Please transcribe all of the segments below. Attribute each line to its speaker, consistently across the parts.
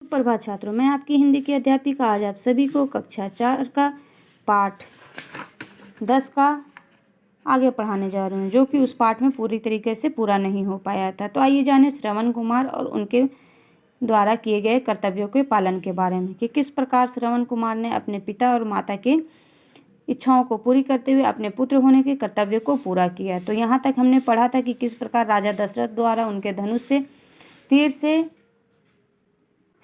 Speaker 1: सुप्रभात छात्रों, मैं आपकी हिंदी की अध्यापिका आज आप सभी को कक्षा 4 का पाठ 10 का आगे पढ़ाने जा रही हूँ, जो कि उस पाठ में पूरी तरीके से पूरा नहीं हो पाया था। तो आइए जानें श्रवण कुमार और उनके द्वारा किए गए कर्तव्यों के पालन के बारे में कि किस प्रकार श्रवण कुमार ने अपने पिता और माता के इच्छाओं को पूरी करते हुए अपने पुत्र होने के कर्तव्य को पूरा किया। तो यहाँ तक हमने पढ़ा था कि किस प्रकार राजा दशरथ द्वारा उनके धनुष से तीर से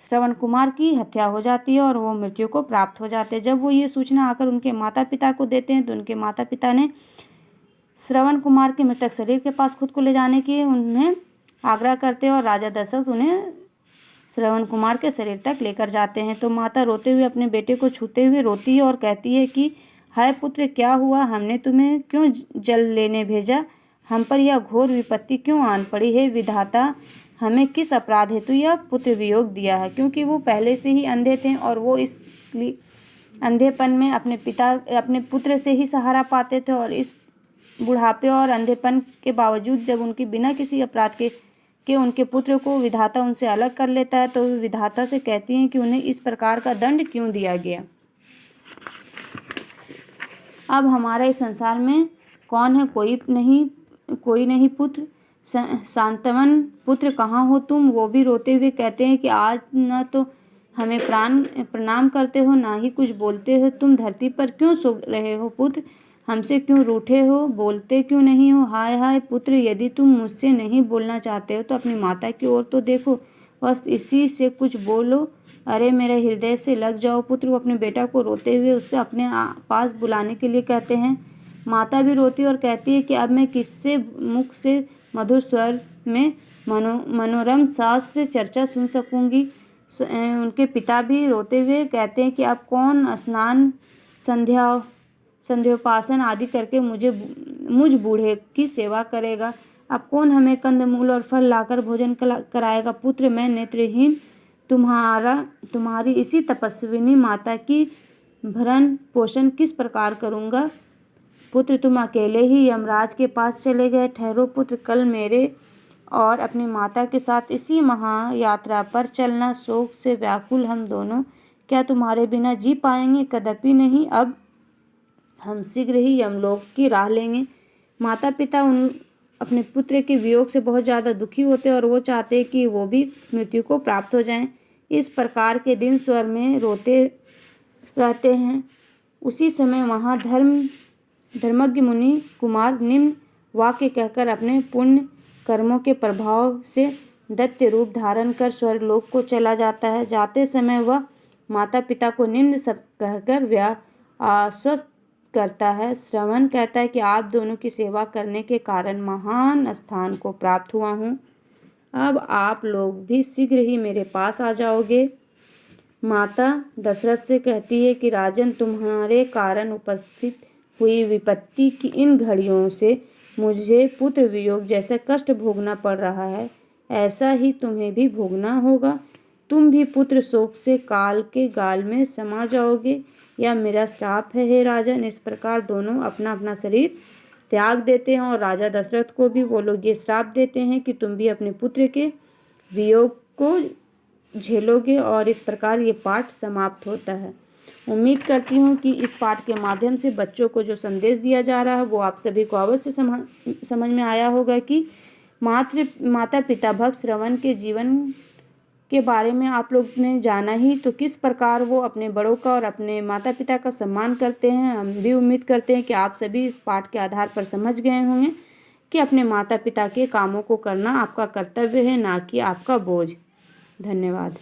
Speaker 1: श्रवण कुमार की हत्या हो जाती है और वो मृत्यु को प्राप्त हो जाते हैं। जब वो ये सूचना आकर उनके माता पिता को देते हैं तो उनके माता पिता ने श्रवण कुमार के मृतक शरीर के पास खुद को ले जाने की उन्हें आग्रह करते हैं और राजा दशरथ उन्हें श्रवण कुमार के शरीर तक लेकर जाते हैं। तो माता रोते हुए अपने बेटे को छूते हुए रोती है और कहती है कि हाय पुत्र, क्या हुआ? हमने तुम्हें क्यों जल लेने भेजा? हम पर यह घोर विपत्ति क्यों आन पड़ी है? विधाता हमें किस अपराध हेतु यह पुत्र वियोग दिया है? क्योंकि वो पहले से ही अंधे थे और वो इस अंधेपन में अपने पुत्र से ही सहारा पाते थे, और इस बुढ़ापे और अंधेपन के बावजूद जब उनके बिना किसी अपराध के उनके पुत्र को विधाता उनसे अलग कर लेता है, तो विधाता से कहती हैं कि उन्हें इस प्रकार का दंड क्यों दिया गया। अब हमारे इस संसार में कौन है? कोई नहीं पुत्र। शांतवन पुत्र, कहाँ हो तुम? वो भी रोते हुए कहते हैं कि आज न तो हमें प्रणाम करते हो, ना ही कुछ बोलते हो। तुम धरती पर क्यों सो रहे हो पुत्र? हमसे क्यों रूठे हो? बोलते क्यों नहीं हो? हाय हाय पुत्र, यदि तुम मुझसे नहीं बोलना चाहते हो तो अपनी माता की ओर तो देखो, बस इसी से कुछ बोलो। अरे मेरे हृदय से लग जाओ पुत्र। वो अपने बेटा को रोते हुए उससे अपने पास बुलाने के लिए कहते हैं। माता भी रोती और कहती है कि अब मैं किससे मुख से मधुर स्वर में मनोरम शास्त्र चर्चा सुन सकूंगी। उनके पिता भी रोते हुए कहते हैं कि अब कौन स्नान संध्योपासन आदि करके मुझ बूढ़े की सेवा करेगा? अब कौन हमें कंदमूल और फल लाकर भोजन कराएगा? पुत्र, मैं नेत्रहीन तुम्हारी इसी तपस्विनी माता की भरण पोषण किस प्रकार करूँगा? पुत्र, तुम अकेले ही यमराज के पास चले गए। ठहरो पुत्र, कल मेरे और अपनी माता के साथ इसी महायात्रा पर चलना। शोक से व्याकुल हम दोनों क्या तुम्हारे बिना जी पाएंगे? कदापि नहीं। अब हम शीघ्र ही यमलोक की राह लेंगे। माता पिता अपने पुत्र के वियोग से बहुत ज़्यादा दुखी होते और वो चाहते कि वो भी मृत्यु को प्राप्त हो जाएं। इस प्रकार के दिन स्वर में रोते रहते हैं। उसी समय वहाँ धर्मज्ञ मुनि कुमार निम्न वाक्य कहकर अपने पुण्य कर्मों के प्रभाव से दैत्य रूप धारण कर स्वर्गलोक को चला जाता है। जाते समय वह माता पिता को निम्न सब कहकर आश्वस्त करता है। श्रवण कहता है कि आप दोनों की सेवा करने के कारण महान स्थान को प्राप्त हुआ हूँ। अब आप लोग भी शीघ्र ही मेरे पास आ जाओगे। माता दशरथ से कहती है कि राजन, तुम्हारे कारण उपस्थित हुई विपत्ति की इन घड़ियों से मुझे पुत्र वियोग जैसा कष्ट भोगना पड़ रहा है, ऐसा ही तुम्हें भी भोगना होगा। तुम भी पुत्र शोक से काल के गाल में समा जाओगे। यह मेरा श्राप है हे राजन। इस प्रकार दोनों अपना अपना शरीर त्याग देते हैं और राजा दशरथ को भी वो लोग ये श्राप देते हैं कि तुम भी अपने पुत्र के वियोग को झेलोगे। और इस प्रकार ये पाठ समाप्त होता है। उम्मीद करती हूँ कि इस पाठ के माध्यम से बच्चों को जो संदेश दिया जा रहा है वो आप सभी को अवश्य समझ में आया होगा कि माता पिता भक्त श्रवण के जीवन के बारे में आप लोग ने जाना ही तो किस प्रकार वो अपने बड़ों का और अपने माता पिता का सम्मान करते हैं। हम भी उम्मीद करते हैं कि आप सभी इस पाठ के आधार पर समझ गए होंगे कि अपने माता पिता के कामों को करना आपका कर्तव्य है, ना कि आपका बोझ। धन्यवाद।